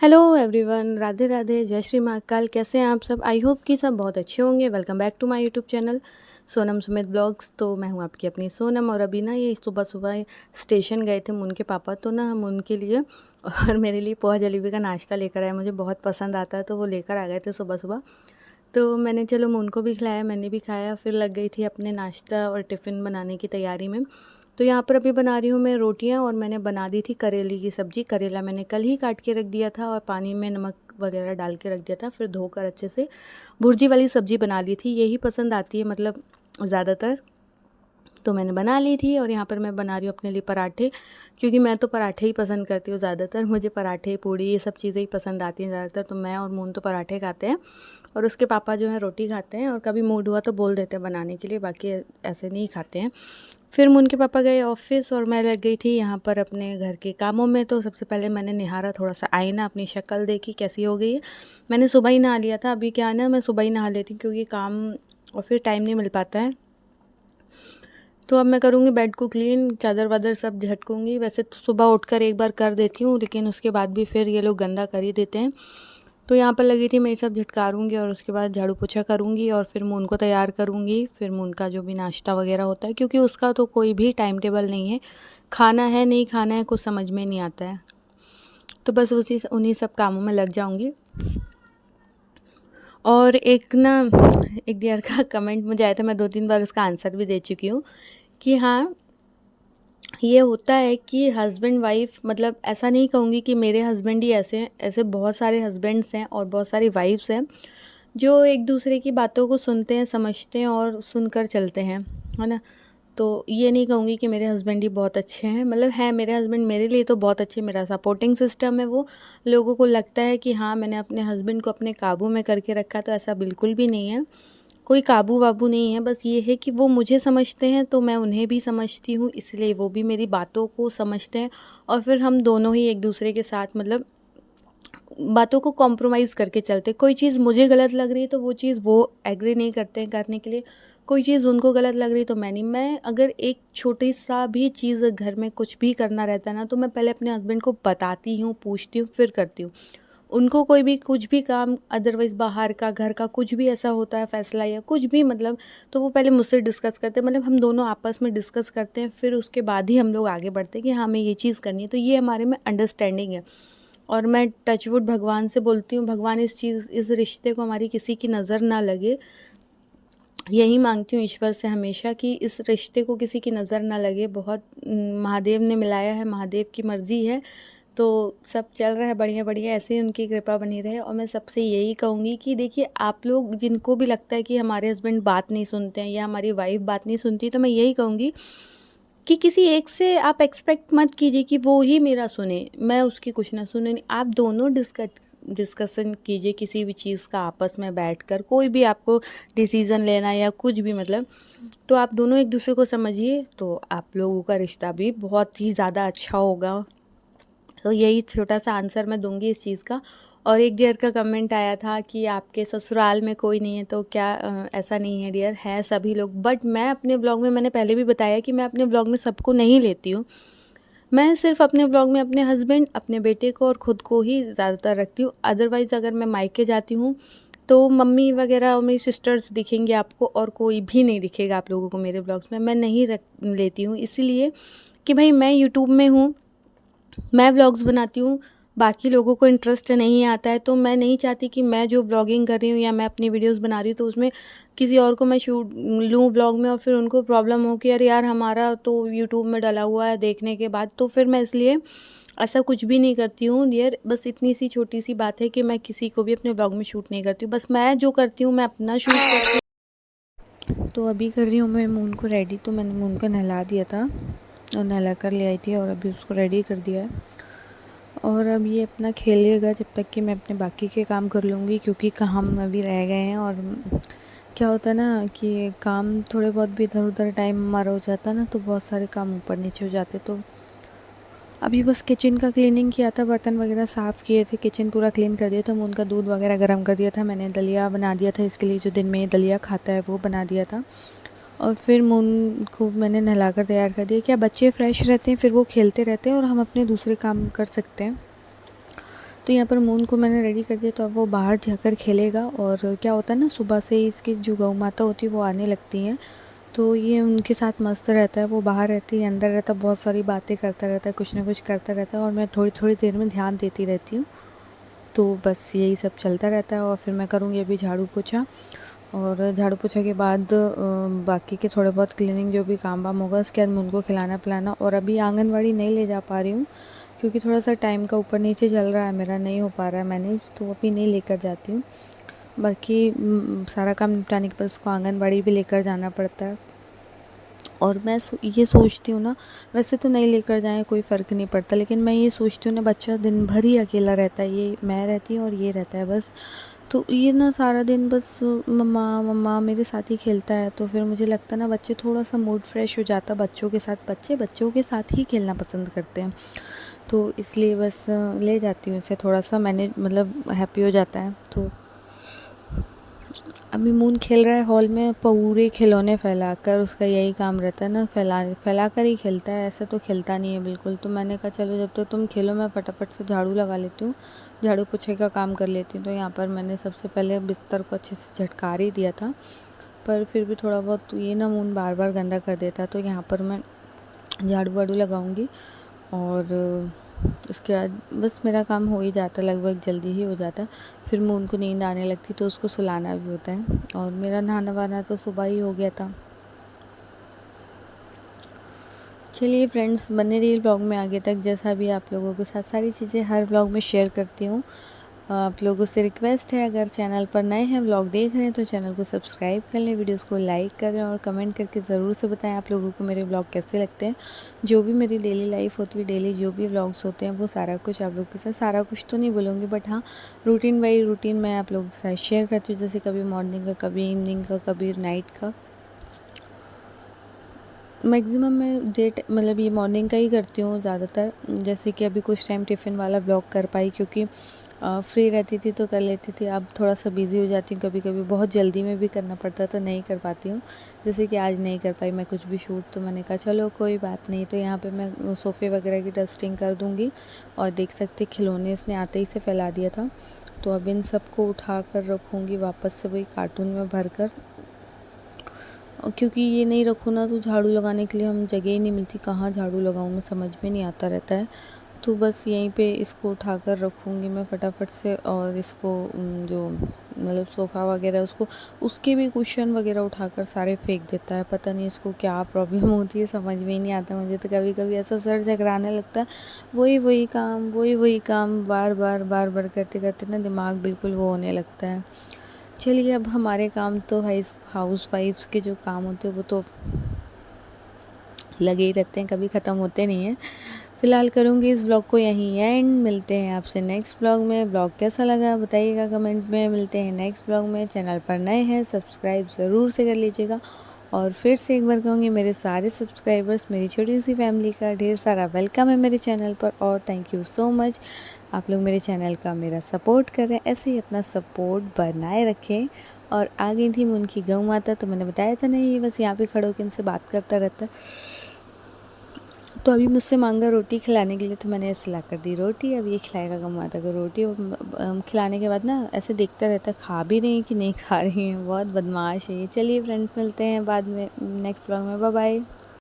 Hello everyone, Radhe Radhe, जय श्री महाकाल। कैसे हैं आप सब? आई होप कि सब बहुत अच्छे होंगे। Welcome back to my YouTube channel Sonam Sumit vlogs. तो मैं हूं आपकी अपनी सोनम, और अभी ना ये सुबह सुबह स्टेशन गए थे मुन के पापा, तो ना हम उनके लिए और मेरे लिए पोहा जलेबी का नाश्ता लेकर आए। मुझे बहुत पसंद आता है, तो वो लेकर आ गए थे सुबह सुबह। तो मैंने चलो मुन को भी खिलाया, मैंने भी खाया, फिर लग गई थी अपने नाश्ता और टिफ़िन बनाने की तैयारी में। तो यहाँ पर अभी बना रही हूँ मैं रोटियाँ, और मैंने बना दी थी करेले की सब्ज़ी। करेला मैंने कल ही काट के रख दिया था और पानी में नमक वगैरह डाल के रख दिया था, फिर धोकर अच्छे से भुर्जी वाली सब्ज़ी बना ली थी। यही पसंद आती है मतलब ज़्यादातर, तो मैंने बना ली थी। और यहाँ पर मैं बना रही हूँ अपने लिए पराठे, क्योंकि मैं तो पराठे ही पसंद करती हूँ ज़्यादातर। मुझे पराठे पूड़ी ये सब चीज़ें ही पसंद आती हैं ज़्यादातर। तो मैं और मून तो पराठे खाते हैं, और उसके पापा जो है रोटी खाते हैं, और कभी मूड हुआ तो बोल देते हैं बनाने के लिए, बाकी ऐसे नहीं खाते हैं। फिर मून के पापा गए ऑफिस और मैं लग गई थी यहाँ पर अपने घर के कामों में। तो सबसे पहले मैंने निहारा थोड़ा सा आईना, अपनी शक्ल देखी कैसी हो गई है। मैंने सुबह ही नहा लिया था। अभी क्या है ना, मैं सुबह ही नहा लेती हूँ क्योंकि काम और फिर टाइम नहीं मिल पाता है। तो अब मैं करूँगी बेड को क्लीन, चादर वादर सब झटकूँगी। वैसे तो सुबह उठकर एक बार कर देती हूँ, लेकिन उसके बाद भी फिर ये लोग गंदा कर ही देते हैं। तो यहाँ पर लगी थी मैं ये सब झटकारूँगी, और उसके बाद झाड़ू पोछा करूँगी, और फिर मून को तैयार करूँगी। फिर मून का जो भी नाश्ता वगैरह होता है, क्योंकि उसका तो कोई भी टाइम टेबल नहीं है, खाना है नहीं खाना है कुछ समझ में नहीं आता है। तो बस उन्हीं सब कामों में लग जाऊँगी। और एक डियर का कमेंट मुझे आया था, मैं 2-3 बार उसका आंसर भी दे चुकी हूँ कि हाँ, ये होता है कि हस्बैंड वाइफ, मतलब ऐसा नहीं कहूँगी कि मेरे हस्बैंड ही ऐसे हैं, ऐसे बहुत सारे हस्बैंड्स हैं और बहुत सारी वाइफ्स हैं जो एक दूसरे की बातों को सुनते हैं, समझते हैं और सुनकर चलते हैं, है ना। तो ये नहीं कहूँगी कि मेरे हस्बैंड ही बहुत अच्छे हैं, मतलब है मेरे हस्बैंड मेरे लिए तो बहुत अच्छे, मेरा सपोर्टिंग सिस्टम है वो। लोगों को लगता है कि हाँ, मैंने अपने हस्बैंड को अपने काबू में करके रखा, तो ऐसा बिल्कुल भी नहीं है। कोई काबू वाबू नहीं है, बस ये है कि वो मुझे समझते हैं तो मैं उन्हें भी समझती हूँ, इसलिए वो भी मेरी बातों को समझते हैं। और फिर हम दोनों ही एक दूसरे के साथ मतलब बातों को कॉम्प्रोमाइज़ करके चलते। कोई चीज़ मुझे गलत लग रही है तो वो चीज़ वो एग्री नहीं करते हैं करने के लिए, कोई चीज़ उनको गलत लग रही है तो मैं नहीं। मैं अगर एक छोटी सा भी चीज़ घर में कुछ भी करना रहता है ना, तो मैं पहले अपने हस्बैंड को बताती हूँ, पूछती हूँ, फिर करती हूँ। उनको कोई भी कुछ भी काम अदरवाइज़ बाहर का घर का कुछ भी ऐसा होता है फ़ैसला या कुछ भी मतलब, तो वो पहले मुझसे डिस्कस करते हैं, मतलब हम दोनों आपस में डिस्कस करते हैं, फिर उसके बाद ही हम लोग आगे बढ़ते हैं कि हाँ, हमें ये चीज़ करनी है। तो ये हमारे में अंडरस्टैंडिंग है। और मैं टचवुड भगवान से बोलती हूँ, भगवान इस रिश्ते को हमारी किसी की नज़र ना लगे। यही मांगती हूँ ईश्वर से हमेशा कि इस रिश्ते को किसी की नज़र ना लगे। बहुत महादेव ने मिलाया है, महादेव की मर्ज़ी है, तो सब चल रहा है बढ़िया बढ़िया, ऐसे ही उनकी कृपा बनी रहे। और मैं सबसे यही कहूँगी कि देखिए, आप लोग जिनको भी लगता है कि हमारे हस्बैंड बात नहीं सुनते हैं या हमारी वाइफ बात नहीं सुनती, तो मैं यही कहूँगी कि किसी एक से आप एक्सपेक्ट मत कीजिए कि वो ही मेरा सुने, मैं उसकी कुछ ना सुने। आप दोनों डिस्कशन कीजिए किसी भी चीज़ का आपस में बैठकर, कोई भी आपको डिसीज़न लेना या कुछ भी मतलब, तो आप दोनों एक दूसरे को समझिए, तो आप लोगों का रिश्ता भी बहुत ही ज़्यादा अच्छा होगा। तो यही छोटा सा आंसर मैं दूंगी इस चीज़ का। और एक डियर का कमेंट आया था कि आपके ससुराल में कोई नहीं है, तो क्या ऐसा नहीं है डियर, है सभी लोग। बट मैं अपने ब्लॉग में, मैंने पहले भी बताया कि मैं अपने ब्लॉग में सबको नहीं लेती हूँ। मैं सिर्फ अपने ब्लॉग में अपने हस्बैंड, अपने बेटे को और ख़ुद को ही ज़्यादातर रखती हूँ। अदरवाइज़ अगर मैं मायके जाती हूँ तो मम्मी वगैरह और मेरी सिस्टर्स दिखेंगी आपको, और कोई भी नहीं दिखेगा आप लोगों को मेरे ब्लॉग्स में। मैं नहीं रख लेती हूँ इसीलिए कि भाई मैं यूट्यूब में हूँ, मैं व्लॉग्स बनाती हूँ, बाकी लोगों को इंटरेस्ट नहीं आता है, तो मैं नहीं चाहती कि मैं जो व्लॉगिंग कर रही हूँ या मैं अपनी वीडियोस बना रही हूँ तो उसमें किसी और को मैं शूट लूँ व्लॉग में, और फिर उनको प्रॉब्लम हो कि अरे यार, हमारा तो यूट्यूब में डला हुआ है देखने के बाद। तो फिर मैं इसलिए ऐसा कुछ भी नहीं करती हूँ डियर। बस इतनी सी छोटी सी बात है कि मैं किसी को भी अपने ब्लॉग में शूट नहीं करती हूँ, बस मैं जो करती हूँ मैं अपना शूट करती हूँ। तो अभी कर रही हूँ मैं मून को रेडी। तो मैंने मून को नहला दिया था और नहला कर ले आई थी, और अभी उसको रेडी कर दिया है। और अब ये अपना खेलिएगा जब तक कि मैं अपने बाकी के काम कर लूँगी, क्योंकि काम अभी रह गए हैं। और क्या होता है ना कि काम थोड़े बहुत भी इधर उधर टाइम हमारा हो जाता है ना, तो बहुत सारे काम ऊपर नीचे हो जाते। तो अभी बस किचन का क्लीनिंग किया था, बर्तन वगैरह साफ़ किए थे, किचन पूरा क्लीन कर दिया था। उनका दूध वगैरह गर्म कर दिया था, मैंने दलिया बना दिया था इसके लिए, जो दिन में दलिया खाता है वो बना दिया था। और फिर मून को मैंने नहलाकर तैयार कर दिया। क्या बच्चे फ्रेश रहते हैं, फिर वो खेलते रहते हैं और हम अपने दूसरे काम कर सकते हैं। तो यहाँ पर मून को मैंने रेडी कर दिया, तो अब वो बाहर जाकर खेलेगा। और क्या होता है ना, सुबह से ही इसकी जो गौ माता होती है वो आने लगती हैं, तो ये उनके साथ मस्त रहता है। वो बाहर रहती है, अंदर रहता है, बहुत सारी बातें करता रहता है, कुछ ना कुछ करता रहता है, और मैं थोड़ी थोड़ी देर में ध्यान देती रहती हूँ। तो बस यही सब चलता रहता है। और फिर मैं करूँगी अभी झाड़ू पोछा, और झाड़ू पोछा के बाद बाकी के थोड़े बहुत क्लीनिंग जो भी काम वाम होगा, उसके बाद मून को खिलाना पिलाना। और अभी आंगनवाड़ी नहीं ले जा पा रही हूँ क्योंकि थोड़ा सा टाइम का ऊपर नीचे चल रहा है, मेरा नहीं हो पा रहा है मैनेज, तो अभी नहीं लेकर जाती हूँ। बाकी सारा काम निपटाने के बाद उसको आंगनवाड़ी भी लेकर जाना पड़ता है। और मैं ये सोचती हूँ ना, वैसे तो नहीं लेकर जाएं कोई फ़र्क नहीं पड़ता, लेकिन मैं ये सोचती हूँ ना, बच्चा दिन भर ही अकेला रहता है, ये मैं रहती हूँ और ये रहता है बस। तो ये ना सारा दिन बस मम्मा मम्मा मेरे साथ ही खेलता है, तो फिर मुझे लगता है ना बच्चे थोड़ा सा मूड फ्रेश हो जाता बच्चों के साथ। बच्चे बच्चों के साथ ही खेलना पसंद करते हैं, तो इसलिए बस ले जाती हूँ इसे, थोड़ा सा मैंने मतलब हैप्पी हो जाता है। तो अभी मून खेल रहा है हॉल में, पूरे खिलौने फैलाकर, उसका यही काम रहता है ना, फैला कर ही खेलता है, ऐसे तो खेलता नहीं है बिल्कुल। तो मैंने कहा चलो जब तक तुम खेलो मैं फटाफट से झाड़ू लगा लेती हूँ, झाड़ू पोछे का काम कर लेती हूँ। तो यहाँ पर मैंने सबसे पहले बिस्तर को अच्छे से झटकार ही दिया था, पर फिर भी थोड़ा बहुत ये ना मून बार बार गंदा कर देता है। तो यहाँ पर मैं झाड़ू वाड़ू लगाऊंगी, और उसके बाद बस मेरा काम हो ही जाता, लगभग जल्दी ही हो जाता। फिर मून को नींद आने लगती तो उसको सुलाना भी होता है, और मेरा नहाना वहाना तो सुबह ही हो गया था। चलिए फ्रेंड्स, बने रहिए ब्लॉग में आगे तक। जैसा भी आप लोगों के साथ सारी चीज़ें हर ब्लॉग में शेयर करती हूँ। आप लोगों से रिक्वेस्ट है, अगर चैनल पर नए हैं, व्लॉग देख रहे हैं, तो चैनल को सब्सक्राइब कर लें, वीडियोस को लाइक करें, और कमेंट करके ज़रूर से बताएं आप लोगों को मेरे व्लॉग कैसे लगते हैं। जो भी मेरी डेली लाइफ होती है, डेली जो भी व्लॉग्स होते हैं, वो सारा कुछ आप लोगों के साथ, सारा कुछ तो नहीं बोलूँगी बट हाँ, रूटीन बाई रूटीन मैं आप लोगों के साथ शेयर करती हूँ। जैसे कभी मॉर्निंग का, कभी इवनिंग का, कभी नाइट का। मैक्सिमम मैं मतलब ये मॉर्निंग का ही करती हूँ ज़्यादातर। जैसे कि अभी कुछ टाइम टिफ़िन वाला ब्लॉग कर पाई, क्योंकि फ्री रहती थी तो कर लेती थी। अब थोड़ा सा बिज़ी हो जाती हूँ, कभी कभी बहुत जल्दी में भी करना पड़ता तो नहीं कर पाती हूँ। जैसे कि आज नहीं कर पाई मैं कुछ भी शूट, तो मैंने कहा चलो कोई बात नहीं। तो यहाँ पे मैं सोफ़े वगैरह की डस्टिंग कर दूँगी, और देख सकते खिलौने इसने आते ही से फैला दिया था। तो अब इन सबको उठा कर रखूँगी वापस से वही कार्टून में भर कर, क्योंकि ये नहीं रखूँ ना तो झाड़ू लगाने के लिए हम जगह ही नहीं मिलती, कहाँ झाड़ू लगाऊँ मैं समझ में नहीं आता रहता है। तो बस यहीं पे इसको उठा कर रखूँगी मैं फटाफट से। और इसको जो मतलब सोफ़ा वगैरह, उसके भी कुशन वगैरह उठाकर सारे फेंक देता है। पता नहीं इसको क्या प्रॉब्लम होती है, समझ में ही नहीं आता मुझे। तो कभी कभी ऐसा सर चकराने लगता है, वही काम बार बार करते करते ना दिमाग बिल्कुल वो होने लगता है। चलिए, अब हमारे काम तो हाउस वाइफ्स के जो काम होते हैं वो तो लगे ही रहते हैं, कभी ख़त्म होते नहीं हैं। फ़िलहाल करूँगी इस ब्लॉग को यहीं एंड। मिलते हैं आपसे नेक्स्ट ब्लॉग में। ब्लॉग कैसा लगा बताइएगा कमेंट में। मिलते हैं नेक्स्ट ब्लॉग में। चैनल पर नए हैं सब्सक्राइब ज़रूर से कर लीजिएगा। और फिर से एक बार कहूँगी, मेरे सारे सब्सक्राइबर्स, मेरी छोटी सी फैमिली का ढेर सारा वेलकम है मेरे चैनल पर, और थैंक यू सो मच। आप लोग मेरे चैनल का मेरा सपोर्ट करें, ऐसे ही अपना सपोर्ट बनाए रखें। और आ गई थी उनकी गौ माता, तो मैंने बताया था नहीं, ये बस यहाँ पे खड़े होकर इनसे बात करता रहता है। तो अभी मुझसे मांगा रोटी खिलाने के लिए, तो मैंने ऐसे ला कर दी रोटी। अब ये खिलाएगा गौ माता को रोटी। खिलाने के बाद ना ऐसे देखता रहता है खा भी रही है कि नहीं खा रही है, बहुत बदमाश है ये। चलिए फ्रेंड्स, मिलते हैं बाद में नेक्स्ट ब्लॉग में। Bye bye.